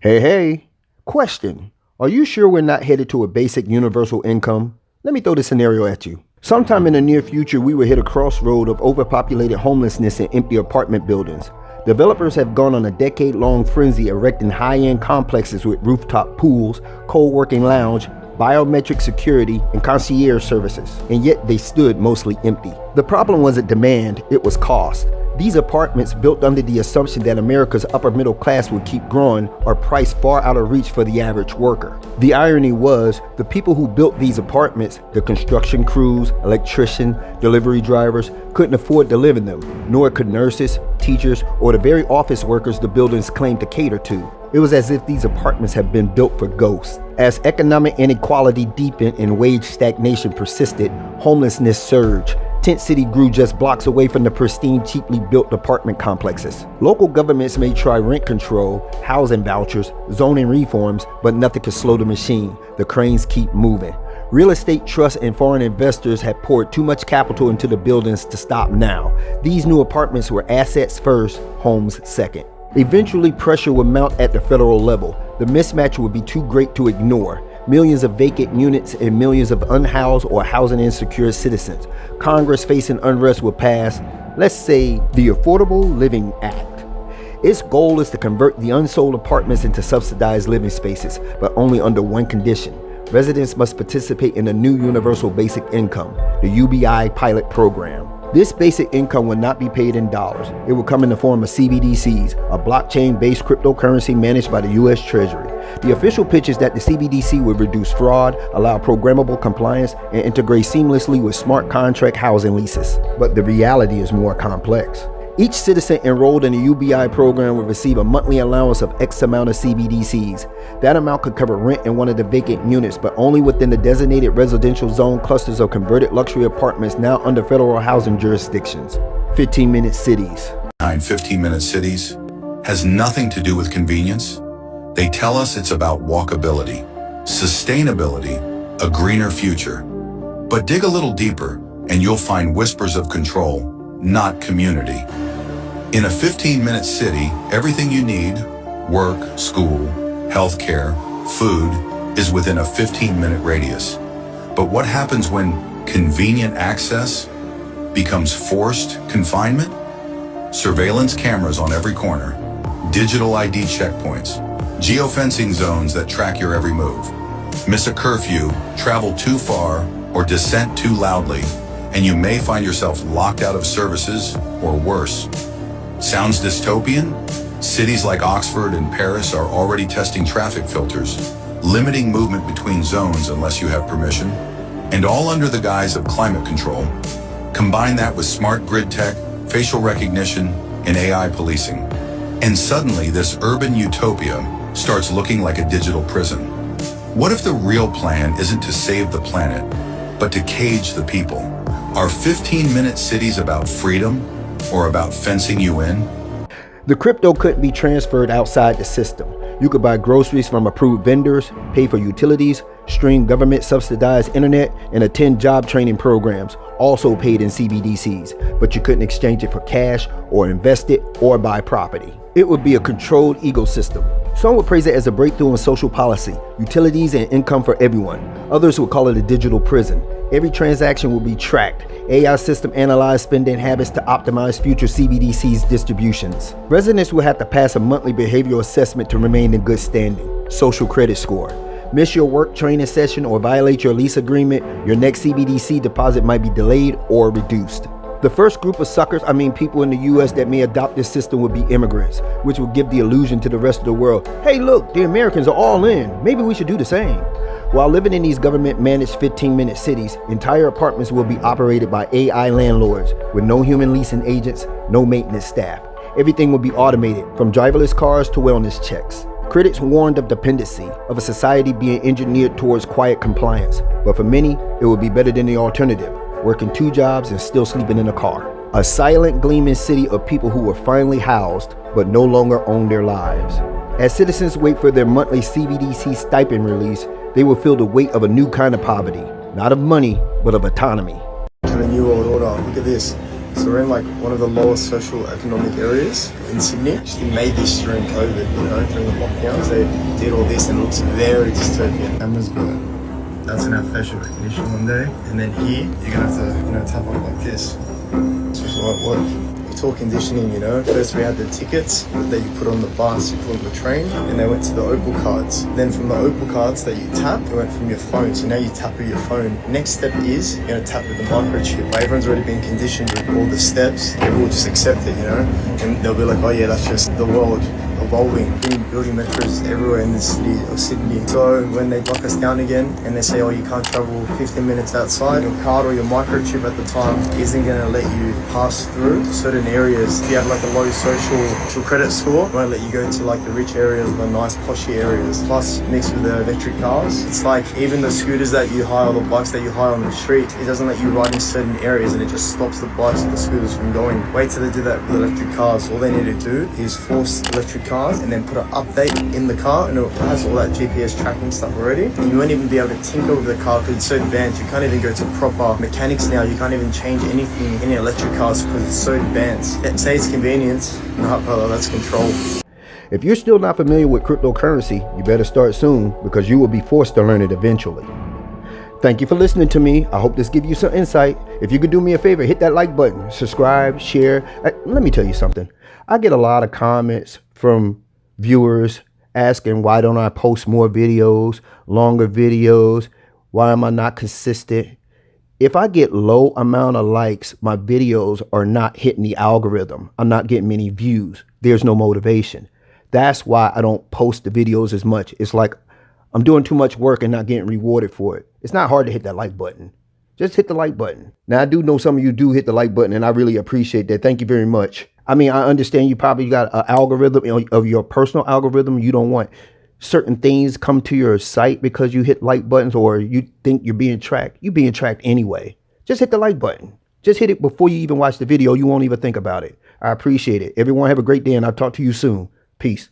Hey. Question. Are you sure we're not headed to a basic universal income? Let me throw this scenario at you. Sometime in the near future, we will hit a crossroad of overpopulated homelessness and empty apartment buildings. Developers have gone on a decade-long frenzy erecting high-end complexes with rooftop pools, co-working lounge, biometric security, and concierge services, and yet they stood mostly empty. The problem wasn't demand, it was cost. These apartments, built under the assumption that America's upper middle class would keep growing, are priced far out of reach for the average worker. The irony was, the people who built these apartments, the construction crews, electricians, delivery drivers, couldn't afford to live in them, nor could nurses, teachers, or the very office workers the buildings claimed to cater to. It was as if these apartments had been built for ghosts. As economic inequality deepened and wage stagnation persisted, homelessness surged. Tent City grew just blocks away from the pristine, cheaply built apartment complexes. Local governments may try rent control, housing vouchers, zoning reforms, but nothing could slow the machine. The cranes keep moving. Real estate trusts and foreign investors had poured too much capital into the buildings to stop now. These new apartments were assets first, homes second. Eventually, pressure would mount at the federal level. The mismatch would be too great to ignore. Millions of vacant units and millions of unhoused or housing insecure citizens. Congress facing unrest will pass, let's say, the Affordable Living Act. Its goal is to convert the unsold apartments into subsidized living spaces, but only under one condition. Residents must participate in a new universal basic income, the UBI pilot program. This basic income will not be paid in dollars. It will come in the form of CBDCs, a blockchain-based cryptocurrency managed by the U.S. Treasury. The official pitch is that the CBDC would reduce fraud, allow programmable compliance, and integrate seamlessly with smart contract housing leases. But the reality is more complex. Each citizen enrolled in the UBI program will receive a monthly allowance of X amount of CBDCs. That amount could cover rent in one of the vacant units, but only within the designated residential zone clusters of converted luxury apartments now under federal housing jurisdictions. 15-minute cities. 15-minute cities has nothing to do with convenience. They tell us it's about walkability, sustainability, a greener future. But dig a little deeper and you'll find whispers of control, not community. In a 15-minute city, everything you need, work, school, healthcare, food, is within a 15-minute radius. But what happens when convenient access becomes forced confinement? Surveillance cameras on every corner, digital ID checkpoints, geofencing zones that track your every move. Miss a curfew, travel too far, or dissent too loudly, and you may find yourself locked out of services, or worse. Sounds dystopian? Cities like Oxford and Paris are already testing traffic filters, limiting movement between zones unless you have permission, and all under the guise of climate control. Combine that with smart grid tech, facial recognition, and AI policing, and suddenly this urban utopia starts looking like a digital prison. What if the real plan isn't to save the planet, but to cage the people? Are 15-minute cities about freedom or about fencing you in? The crypto couldn't be transferred outside the system. You could buy groceries from approved vendors, pay for utilities, stream government-subsidized internet, and attend job training programs, also paid in CBDCs, but you couldn't exchange it for cash or invest it or buy property. It would be a controlled ecosystem. Some would praise it as a breakthrough in social policy, utilities and income for everyone. Others would call it a digital prison. Every transaction will be tracked. AI system analyze spending habits to optimize future CBDC's distributions. Residents will have to pass a monthly behavioral assessment to remain in good standing. Social credit score. Miss your work training session or violate your lease agreement, your next CBDC deposit might be delayed or reduced. The first group of suckers, people in the US that may adopt this system would be immigrants, which will give the illusion to the rest of the world, hey look, the Americans are all in, maybe we should do the same. While living in these government-managed 15-minute cities, entire apartments will be operated by AI landlords with no human leasing agents, no maintenance staff. Everything will be automated, from driverless cars to wellness checks. Critics warned of dependency, of a society being engineered towards quiet compliance, but for many, it will be better than the alternative, working 2 jobs and still sleeping in a car. A silent, gleaming city of people who were finally housed, but no longer own their lives. As citizens wait for their monthly CBDC stipend release, they will feel the weight of a new kind of poverty, not of money, but of autonomy. Hold on, look at this. So we're in like one of the lowest social economic areas in Sydney. They made this during COVID, you know, during the lockdowns. They did all this and it looks very dystopian. Cameras got, that's gonna have facial recognition one day. And then here, you're gonna have to, you know, tap on it like this. It's just won't work. It's all conditioning, you know. First we had the tickets that you put on the bus, you put on the train, and they went to the Opal cards. Then from the Opal cards that you tap, it went from your phone. So now you tap with your phone. Next step is you're gonna tap with the microchip. Everyone's already been conditioned with all the steps. People will just accept it, you know. And they'll be like, oh yeah, that's just the world evolving, building metros everywhere in the city of Sydney. So when they lock us down again and they say, oh, you can't travel 15 minutes outside, your card or your microchip at the time isn't going to let you pass through certain areas. If you have like a low social credit score, it won't let you go to like the rich areas, the nice poshy areas. Plus mixed with the electric cars, it's like even the scooters that you hire, the bikes that you hire on the street, it doesn't let you ride in certain areas and it just stops the bikes and the scooters from going. Wait till they do that with electric cars. All they need to do is force electric cars and then put an update in the car and it has all that GPS tracking stuff already. And you won't even be able to tinker with the car because it's so advanced. You can't even go to proper mechanics now. You can't even change anything in electric cars because it's so advanced. Say it's convenience, no, brother, that's control. If you're still not familiar with cryptocurrency, you better start soon because you will be forced to learn it eventually. Thank you for listening to me. I hope this gives you some insight. If you could do me a favor, hit that like button, subscribe, share. Let me tell you something. I get a lot of comments from viewers asking why don't I post more videos, longer videos? Why am I not consistent? If I get low amount of likes, my videos are not hitting the algorithm. I'm not getting many views. There's no motivation. That's why I don't post the videos as much. It's like I'm doing too much work and not getting rewarded for it. It's not hard to hit that like button. Just hit the like button. Now, I do know some of you do hit the like button, and I really appreciate that. Thank you very much. I mean, I understand you probably got an algorithm of your personal algorithm. You don't want certain things come to your site because you hit like buttons or you think you're being tracked. You're being tracked anyway. Just hit the like button. Just hit it before you even watch the video. You won't even think about it. I appreciate it. Everyone have a great day, and I'll talk to you soon. Peace.